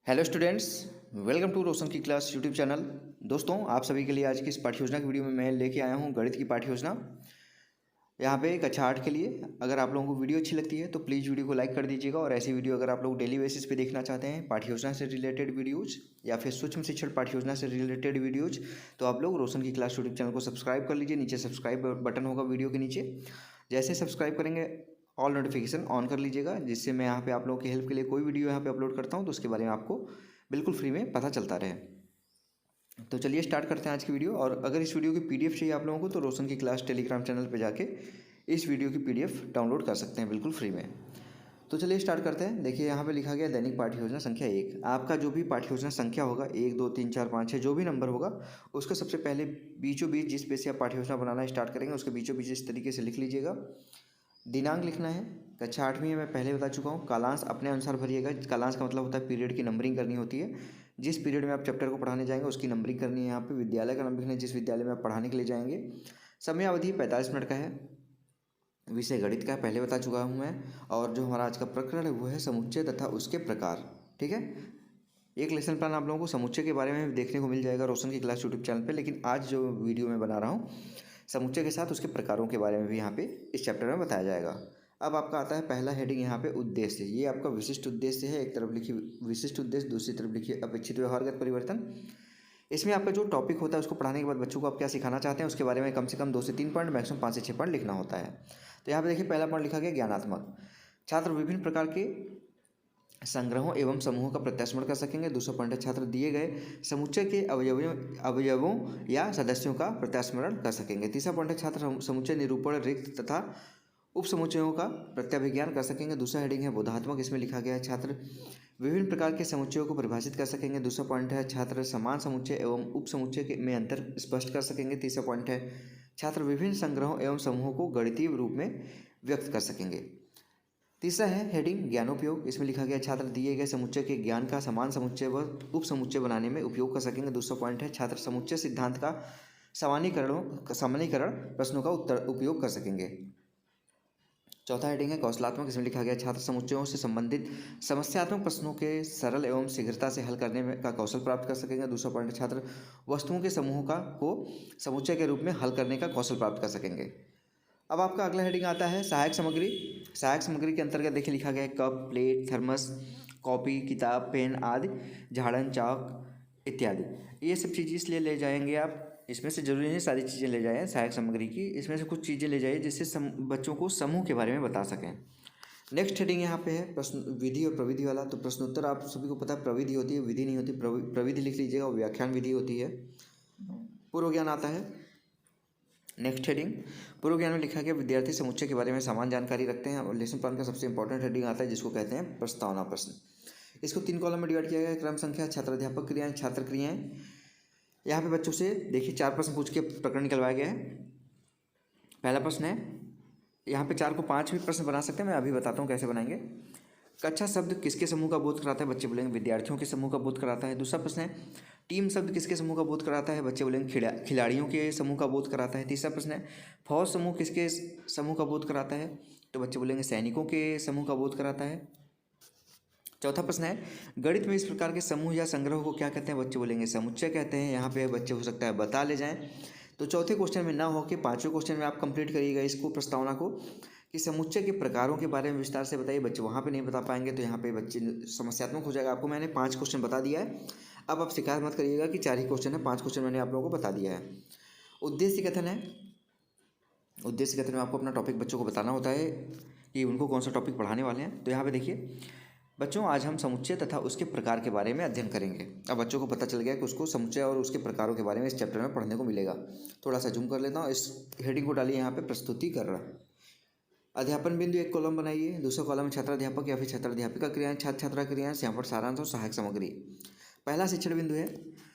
Hello students, welcome to रोशन की class YouTube channel. दोस्तों, आप सभी के लिए आज की इस पाठ्य योजना की वीडियो में मैं लेके आया हूं गणित की पाठ्य योजना। यहाँ पे कक्षा 8 के लिए अगर आप लोगों को वीडियो अच्छी लगती है तो प्लीज़ वीडियो को लाइक कर दीजिएगा। और ऐसी वीडियो अगर आप लोग डेली बेसिस पे देखना चाहते हैं पाठ्य योजना से रिलेटेड वीडियोज़ या फिर सूक्ष्म शिक्षण पाठ्य योजना से रिलेटेड वीडियोज़, तो आप लोग रोशन की क्लास यूट्यूब चैनल को सब्सक्राइब कर लीजिए। नीचे सब्सक्राइब बटन होगा वीडियो के नीचे, जैसे सब्सक्राइब करेंगे ऑल नोटिफिकेशन ऑन कर लीजिएगा, जिससे मैं यहाँ पे आप लोगों की हेल्प के लिए कोई वीडियो यहाँ पे अपलोड करता हूँ तो उसके बारे में आपको बिल्कुल फ्री में पता चलता रहे। तो चलिए स्टार्ट करते हैं आज की वीडियो। और अगर इस वीडियो की पीडीएफ चाहिए आप लोगों को तो रोशन की क्लास टेलीग्राम चैनल पे जाके इस वीडियो की पीडीएफ डाउनलोड कर सकते हैं बिल्कुल फ्री में। तो चलिए स्टार्ट करते हैं। देखिए यहाँ पे लिखा गया दैनिक पाठ्य योजना संख्या 1। आपका जो भी पाठ्य योजना संख्या होगा 1 2 3 4 5 6 जो भी नंबर होगा उसका सबसे पहले बीचों बीच जिस पे से आप पाठ्य योजना बनाना स्टार्ट करेंगे उसके बीचों बीच इस तरीके से लिख लीजिएगा। दिनांक लिखना है। कक्षा 8वीं है, मैं पहले बता चुका हूँ। कालांश अपने अनुसार भरिएगा। कालांश का मतलब होता है पीरियड की नंबरिंग करनी होती है। जिस पीरियड में आप चैप्टर को पढ़ाने जाएंगे उसकी नंबरिंग करनी है। यहाँ पे विद्यालय का नाम लिखना है जिस विद्यालय में आप पढ़ाने के लिए जाएंगे। समय अवधि 45 मिनट का है। विषय गणित का है, पहले बता चुका हूँ मैं। और जो हमारा आज का प्रकरण है वो है समुच्चय तथा उसके प्रकार। ठीक है, एक लेसन प्लान आप लोगों को समुच्चय के बारे में देखने को मिल जाएगा रोशन की क्लास यूट्यूब चैनल पे, लेकिन आज जो वीडियो मैं बना रहा हूँ समुच्चय के साथ उसके प्रकारों के बारे में भी यहाँ पे इस चैप्टर में बताया जाएगा। अब आपका आता है पहला हेडिंग यहाँ पे उद्देश्य। ये आपका विशिष्ट उद्देश्य है। एक तरफ लिखिए विशिष्ट उद्देश्य, दूसरी तरफ लिखिए अपेक्षित व्यवहारगत परिवर्तन। इसमें आपका जो टॉपिक होता है उसको पढ़ाने के बाद बच्चों को आप क्या सिखाना चाहते हैं उसके बारे में कम से कम 2 से 3 पॉइंट, मैक्सिमम 5 से 6 पॉइंट लिखना होता है। तो यहाँ पे देखिए पहला पॉइंट लिखा गया ज्ञानात्मक। छात्र विभिन्न प्रकार के संग्रहों एवं समूहों का प्रत्यास्मरण कर सकेंगे। दूसरा पॉइंट है छात्र दिए गए समुच्चय के अवयवों या सदस्यों का प्रत्यास्मरण कर सकेंगे। तीसरा पॉइंट है छात्र समुच्चय निरूपण, रिक्त तथा उप समुच्चयों का प्रत्याभिज्ञान कर सकेंगे। दूसरा हेडिंग है बोधात्मक। इसमें लिखा गया है छात्र विभिन्न प्रकार के समुच्चयों को परिभाषित कर सकेंगे। दूसरा पॉइंट है छात्र समान समुच्चय एवं उप समुच्चय में अंतर स्पष्ट कर सकेंगे। तीसरा पॉइंट है छात्र विभिन्न संग्रहों एवं समूहों को गणितीय रूप में व्यक्त कर सकेंगे। तीसरा है हेडिंग ज्ञानोपयोग। इसमें लिखा गया छात्र दिए गए समुच्चय के ज्ञान का समान समुच्चय व उप समुच्चय बनाने में उपयोग कर सकेंगे। दूसरा पॉइंट है छात्र समुच्चय सिद्धांत का सामान्यीकरण प्रश्नों का उपयोग कर सकेंगे। चौथा हेडिंग है कौशलात्मक। इसमें लिखा गया छात्र समुच्चयों से संबंधित समस्यात्मक प्रश्नों के सरल एवं शीघ्रता से हल करने में का कौशल प्राप्त कर सकेंगे। दूसरा पॉइंट छात्र वस्तुओं के समूहों को समुच्चय के रूप में हल करने का कौशल प्राप्त कर सकेंगे। अब आपका अगला हेडिंग आता है सहायक सामग्री। सहायक सामग्री के अंतर्गत देखिए लिखा गया है कप, प्लेट, थर्मस, कॉपी, किताब, पेन आदि, झाड़न, चाक इत्यादि। ये सब चीज़ें इसलिए ले जाएंगे आप, इसमें से जरूरी नहीं सारी चीज़ें ले जाएं सहायक सामग्री की, इसमें से कुछ चीज़ें ले जाइए जिससे बच्चों को समूह के बारे में बता सकें। नेक्स्ट हेडिंग यहाँ पे है प्रश्न विधि और प्रविधि वाला। तो प्रश्नोत्तर आप सभी को पता है प्रविधि होती है, विधि नहीं होती। प्रविधि लिख लीजिएगा और व्याख्यान विधि होती है। पूर्व ज्ञान आता है। नेक्स्ट हेडिंग पूर्व ज्ञान में लिखा गया विद्यार्थी समुच्चय के बारे में समान जानकारी रखते हैं। और लेसन प्लान का सबसे इंपॉर्टेंट हेडिंग आता है जिसको कहते हैं प्रस्तावना प्रश्न। इसको 3 कॉलम में डिवाइड किया गया है। क्रम संख्या, छात्राध्यापक क्रियाएं, छात्र क्रियाएं। यहाँ पे बच्चों से देखिए 4 प्रश्न पूछ के प्रकरण निकलवाया गया है। पहला प्रश्न है, यहाँ पे 4 को 5 भी प्रश्न बना सकते हैं, मैं अभी बताता हूँ कैसे बनाएंगे। कक्षा शब्द किसके समूह का बोध कराता है? बच्चे बोलेंगे विद्यार्थियों के समूह का बोध कराता है। दूसरा प्रश्न है टीम शब्द किसके समूह का बोध कराता है? बच्चे बोलेंगे खिलाड़ियों के समूह का बोध कराता है। तीसरा प्रश्न है फौज समूह किसके समूह का बोध कराता है? तो बच्चे बोलेंगे सैनिकों के समूह का बोध कराता है। चौथा प्रश्न है गणित में इस प्रकार के समूह या संग्रह को क्या कहते हैं? बच्चे बोलेंगे समुच्चय कहते हैं। यहाँ पे बच्चे हो सकता है बता ले जाएं। तो चौथे क्वेश्चन में ना हो के 5वें क्वेश्चन में आप कंप्लीट करिएगा इसको प्रस्तावना को कि समुच्चय के प्रकारों के बारे में विस्तार से बताइए। बच्चे वहाँ पे नहीं बता पाएंगे तो यहाँ पे बच्चे समस्यात्मक हो जाएगा। आपको मैंने 5 क्वेश्चन बता दिया है। अब आप शिकायत मत करिएगा कि 4 ही क्वेश्चन है, 5 क्वेश्चन मैंने आप लोगों को बता दिया है। उद्देश्य कथन है। उद्देश्य कथन में आपको अपना टॉपिक बच्चों को बताना होता है कि उनको कौन सा टॉपिक पढ़ाने वाले हैं। तो यहाँ पे देखिए बच्चों आज हम समुच्चय तथा उसके प्रकार के बारे में अध्ययन करेंगे। अब बच्चों को पता चल गया कि उसको समुच्चय और उसके प्रकारों के बारे में इस चैप्टर में पढ़ने को मिलेगा। थोड़ा सा जूम कर लेता हूँ। इस हेडिंग को डालिए यहाँ पे प्रस्तुतिकरण। अध्यापन बिंदु 1 कॉलम बनाइए। दूसरा कॉलम में छात्राध्यापक या फिर छात्राध्यापिका क्रियाएं, छात्र छात्रा क्रियाएं, यहाँ पर सारांश और सहायक सामग्री। पहला शिक्षण बिंदु है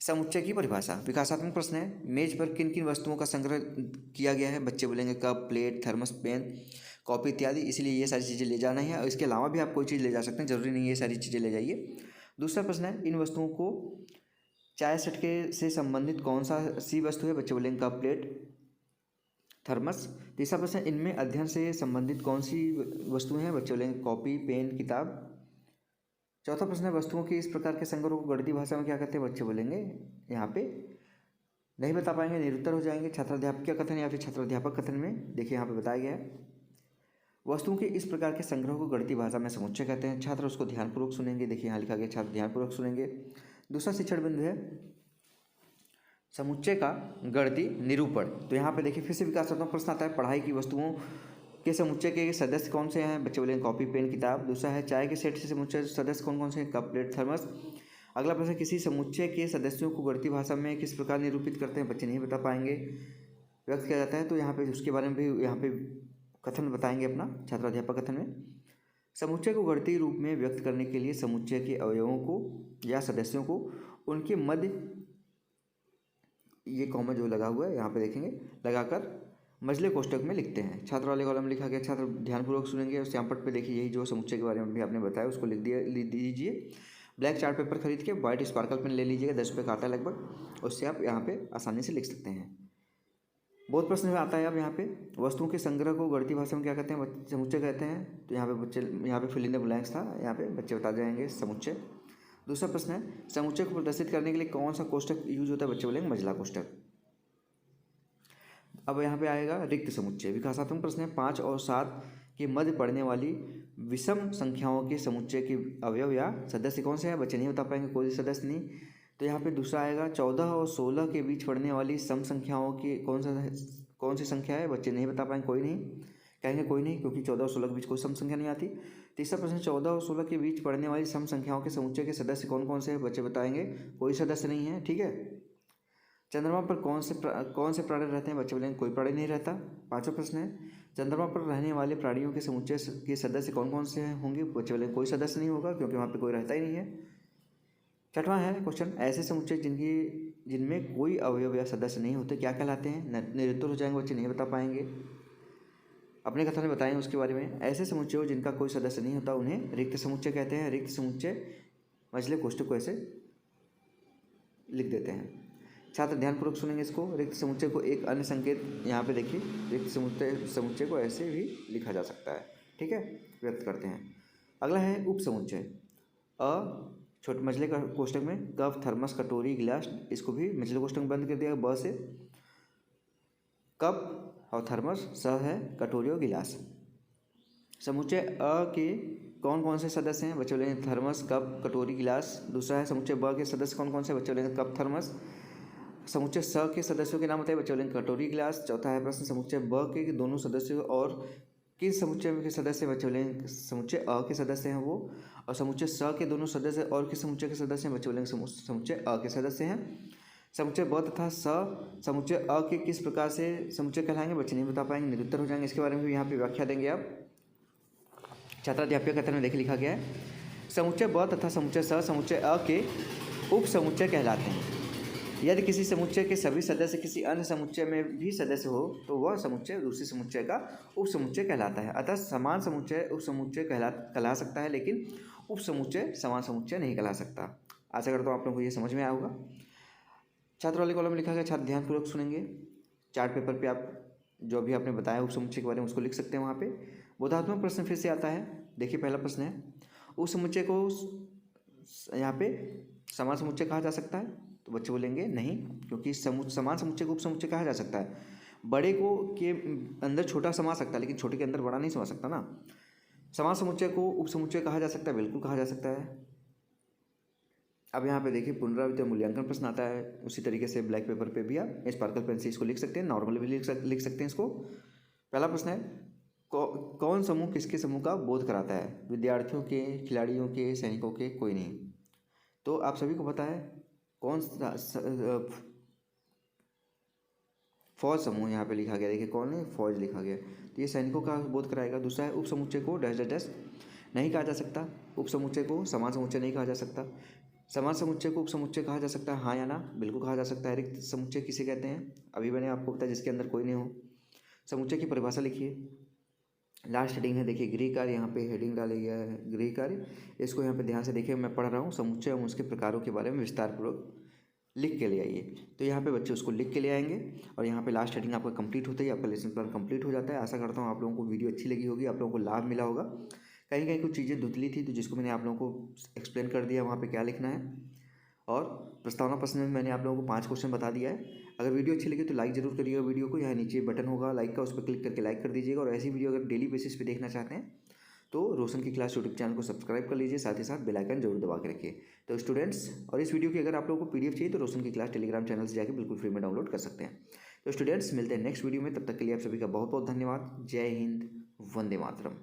समुच्चय की परिभाषा। विकासात्मक प्रश्न है मेज पर किन किन वस्तुओं का संग्रह किया गया है? बच्चे बोलेंगे cup, plate, thermos, pen, copy इत्यादि। इसलिए ये सारी चीज़ें ले जाना है और इसके अलावा भी आप कोई चीज़ ले जा सकते हैं, जरूरी नहीं है ये सारी चीज़ें ले जाइए। दूसरा प्रश्न है इन वस्तुओं को चाय सेट के से संबंधित कौन सा सी वस्तु है? बच्चे बोलेंगे कप, प्लेट, थर्मस। तीसरा प्रश्न इनमें अध्ययन से संबंधित कौन सी वस्तुएं हैं? बच्चे बोलेंगे कॉपी, पेन, किताब। चौथा प्रश्न है, वस्तुओं के इस प्रकार के संग्रह को गणितीय भाषा में क्या कहते हैं? बच्चे बोलेंगे यहाँ पे नहीं बता पाएंगे, निरुत्तर हो जाएंगे। छात्राध्यापक कथन या फिर छात्राध्यापक कथन में देखिए यहाँ पे बताया गया है, वस्तुओं के इस प्रकार के संग्रह को गणितीय भाषा में समुच्चय कहते हैं। छात्र उसको ध्यानपूर्वक सुनेंगे। देखिए यहाँ लिखा गया, छात्र ध्यानपूर्वक सुनेंगे। दूसरा शिक्षण बिंदु है समुच्चय का गणितीय निरूपण। तो यहाँ पे देखिए फिर से विकासात्मक प्रश्न आता है, पढ़ाई की वस्तुओं के समुच्चय के सदस्य कौन से हैं? बच्चे बोलेंगे कॉपी पेन किताब। दूसरा है चाय के सेट से समुच्चय सदस्य कौन कौन से हैं? Cup plate thermos. अगला प्रश्न, किसी समुच्चय के सदस्यों को गणितीय भाषा में किस प्रकार निरूपित करते हैं? बच्चे नहीं बता पाएंगे, व्यक्त किया जाता है। तो यहाँ पे उसके बारे में भी यहाँ पे कथन बताएंगे अपना छात्राध्यापक कथन में। समुच्चय को गणितीय रूप में व्यक्त करने के लिए समुच्चय के अवयवों को या सदस्यों को उनके मध्य, ये कॉमा जो लगा हुआ है यहाँ पे देखेंगे, लगाकर मझले कोष्ठक में लिखते हैं। छात्र वाले कॉलम लिखा गया, छात्र ध्यानपूर्वक सुनेंगे। उस श्यामपट पे देखिए यही जो समुच्चय के बारे में भी आपने बताया उसको लिख दीजिए। ब्लैक चार्ट पेपर खरीद के वाइट स्पार्कल पेन ले लीजिएगा, 10 रुपये का आता है लगभग, उससे आप यहाँ पे आसानी से लिख सकते हैं। बहुत प्रश्न में आता है अब यहाँ पे, वस्तुओं के संग्रह को गणितीय भाषा में क्या कहते हैं? समुच्चय कहते हैं। तो यहाँ पे बच्चे, यहाँ पे फिल इन द ब्लैंक्स था, यहाँ पे बच्चे बता जाएंगे समुच्चय। दूसरा प्रश्न है, समुच्चय को प्रदर्शित करने के लिए कौन सा कोष्ठक यूज होता है? बच्चे बोलेंगे मझला कोष्ठक। अब यहाँ पे आएगा रिक्त समुच्चय। विकासात्मक प्रश्न है, 5 और 7 के मध्य पड़ने वाली विषम संख्याओं के समुच्चय के अवयव या सदस्य कौन से हैं? बच्चे नहीं बता पाएंगे, कोई सदस्य नहीं। तो यहाँ पे दूसरा आएगा, 14 और 16 के बीच पड़ने वाली सम संख्याओं की कौन सी संख्या है? बच्चे नहीं बता पाएंगे, कोई नहीं कहेंगे, कोई नहीं, क्योंकि 14 और 16 के बीच कोई सम संख्या नहीं आती। तीसरा प्रश्न, 14 और 16 के बीच पड़ने वाली सम संख्याओं के समुच्चय के सदस्य कौन कौन से हैं? बच्चे बताएंगे कोई सदस्य नहीं है, ठीक है। चंद्रमा पर कौन से प्राणी रहते हैं? बच्चे बोलेंगे कोई प्राणी नहीं रहता। पांचवा प्रश्न है, चंद्रमा पर रहने वाले प्राणियों के समुच्चय के सदस्य कौन कौन से होंगे? बच्चे बोलेंगे कोई सदस्य नहीं होगा, क्योंकि वहाँ पे कोई रहता ही नहीं है। छठवां है क्वेश्चन, ऐसे समुच्चय जिनमें कोई अवयव या सदस्य नहीं होते क्या कहलाते हैं? निरुत्तर हो जाएंगे, बच्चे नहीं बता पाएंगे, अपने कथन में बताएंगे उसके बारे में। ऐसे समुच्चय जिनका कोई सदस्य नहीं होता उन्हें रिक्त समुच्चय कहते हैं। रिक्त समुच्चय मझले कोष्ठक को ऐसे लिख देते हैं। छात्र ध्यानपूर्वक सुनेंगे इसको। रिक्त समुच्चय को एक अन्य संकेत यहाँ पे देखिए, रिक्त समुच्चय को ऐसे भी लिखा जा सकता है, ठीक है, व्यक्त करते हैं। अगला है उप समुच्चय। छोटे मझले कोष्ठक में कप, थर्मस, कटोरी, गिलास, इसको भी मझले कोष्ठक में बंद कर दिया। ब से कप और थर्मस, स है कटोरी और गिलास। समुच्चय अ के कौन कौन से सदस्य हैं? बच्चे बोलेंगे थर्मस, कप, कटोरी, गिलास। दूसरा है समुच्चय ब के सदस्य कौन कौन से? बच्चे बोलेंगे कप, थर्मस। समुच्चय स के सदस्यों के नाम बताइए। बच्चे बोलेंगे कटोरी, गिलास। चौथा है प्रश्न, समुच्चय ब के दोनों सदस्यों और किस समुच्चय के सदस्य? बच्चे बोलेंगे समुच्चय अ के सदस्य हैं वो। और समुच्चय स के दोनों सदस्य और किस समुच्चय के सदस्य हैं? बच्चे बोलेंगे समुच्चय अ के सदस्य हैं। समुच्चय ब तथा स समुच्चय अ के किस प्रकार से समुच्चय कहलाएंगे? बच्चे नहीं बता पाएंगे, निरुत्तर हो जाएंगे। इसके बारे में भी यहाँ पे व्याख्या देंगे आप। छात्राध्यापक कथन में देखिए लिखा गया है, समुच्चय ब तथा समुच्चय स समुच्चय अ के उप समुच्चय कहलाते हैं। यदि किसी समुच्चय के सभी सदस्य किसी अन्य समुच्चय में भी सदस्य हो तो वह समुच्चय दूसरे समुच्चय का उप समुच्चय कहलाता है। अतः समान समुच्चय उप समुच्चय कहला सकता है, लेकिन उप समुच्चय समान समुच्चय नहीं कहला सकता। आशा करता हूँ आप लोगों को ये समझ में आया होगा। छात्र वाले कॉलम में लिखा गया, छात्र ध्यानपूर्वक सुनेंगे। चार्ट पेपर पे आप जो भी आपने बताया उप समुच्चय के बारे में उसको लिख सकते हैं वहाँ पे। बोधात्मक प्रश्न फिर से आता है। देखिए पहला प्रश्न है, उप समुच्चय को यहाँ पे समान समुच्चय कहा जा सकता है? तो बच्चे बोलेंगे नहीं, क्योंकि समान समुच्चय को उप समुच्चय कहा जा सकता है। बड़े को के अंदर छोटा समा सकता है, लेकिन छोटे के अंदर बड़ा नहीं समा सकता ना। समान समुच्चय को उप समुच्चय कहा जा सकता है, बिल्कुल कहा जा सकता है। अब यहाँ पे देखिए पुनरावृत्ति मूल्यांकन प्रश्न आता है। उसी तरीके से ब्लैक पेपर पे भी आप स्पार्कल पेन से इसको लिख सकते हैं, नॉर्मल भी लिख सकते हैं इसको। पहला प्रश्न है, कौन समूह किसके समूह का बोध कराता है? विद्यार्थियों के, खिलाड़ियों के, सैनिकों के? कोई नहीं। तो आप सभी को पता है कौन फौज समूह यहाँ पे लिखा गया। देखिए कौन है? फौज लिखा गया, तो ये सैनिकों का बोध कराएगा। दूसरा है उप समुच्चय को डैश डैश डैश नहीं कहा जा सकता। उप समुच्चय को समान समुच्चय नहीं कहा जा सकता। समान समुच्चय को उप समुच्चय कहा जा सकता है, हाँ या ना? बिल्कुल कहा जा सकता है। रिक्त समुच्चय किसे कहते हैं? अभी मैंने आपको बताया, जिसके अंदर कोई नहीं हो। समुच्चय की परिभाषा लिखिए। लास्ट हेडिंग है, देखिए गृह कार्य, यहाँ पे हेडिंग डाला गया है गृह कार्य। इसको यहाँ पे ध्यान से देखिए, मैं पढ़ रहा हूँ। समुच्चय एवं उसके प्रकारों के बारे में विस्तारपूर्वक लिख के ले आइए। तो यहाँ पे बच्चे उसको लिख के ले आएंगे और यहाँ पे लास्ट हेडिंग आपका कंप्लीट होता ही आपका लेसन प्लान कंप्लीट हो जाता है। आशा करता हूँ आप लोगों को वीडियो अच्छी लगी होगी, आप लोगों को लाभ मिला होगा। कहीं कहीं कुछ चीज़ें धुतली थी, तो जिसको मैंने आप लोगों को एक्सप्लेन कर दिया वहाँ पे क्या लिखना है। और प्रस्तावना प्रश्न में मैंने आप लोगों को 5 क्वेश्चन बता दिया है। अगर वीडियो अच्छी लगी तो लाइक जरूर करिएगा वीडियो को, यहाँ नीचे बटन होगा लाइक का, उस पर क्लिक करके लाइक कर दीजिएगा। और ऐसी वीडियो अगर डेली बेसिस पे देखना चाहते हैं तो रोशन की क्लास यूट्यूब चैनल को सब्सक्राइब कर लीजिए, साथ ही साथ बेल आइकन जरूर दबा के रखिए। तो स्टूडेंट्स, और इस वीडियो की अगर आप लोगों को PDF चाहिए तो रोशन की क्लास टेलीग्राम चैनल से जाकर बिल्कुल फ्री में डाउनलोड कर सकते हैं। तो स्टूडेंट्स, मिलते हैं नेक्स्ट वीडियो में, तब तक के लिए आप सभी का बहुत बहुत धन्यवाद। जय हिंद, वंदे मातरम।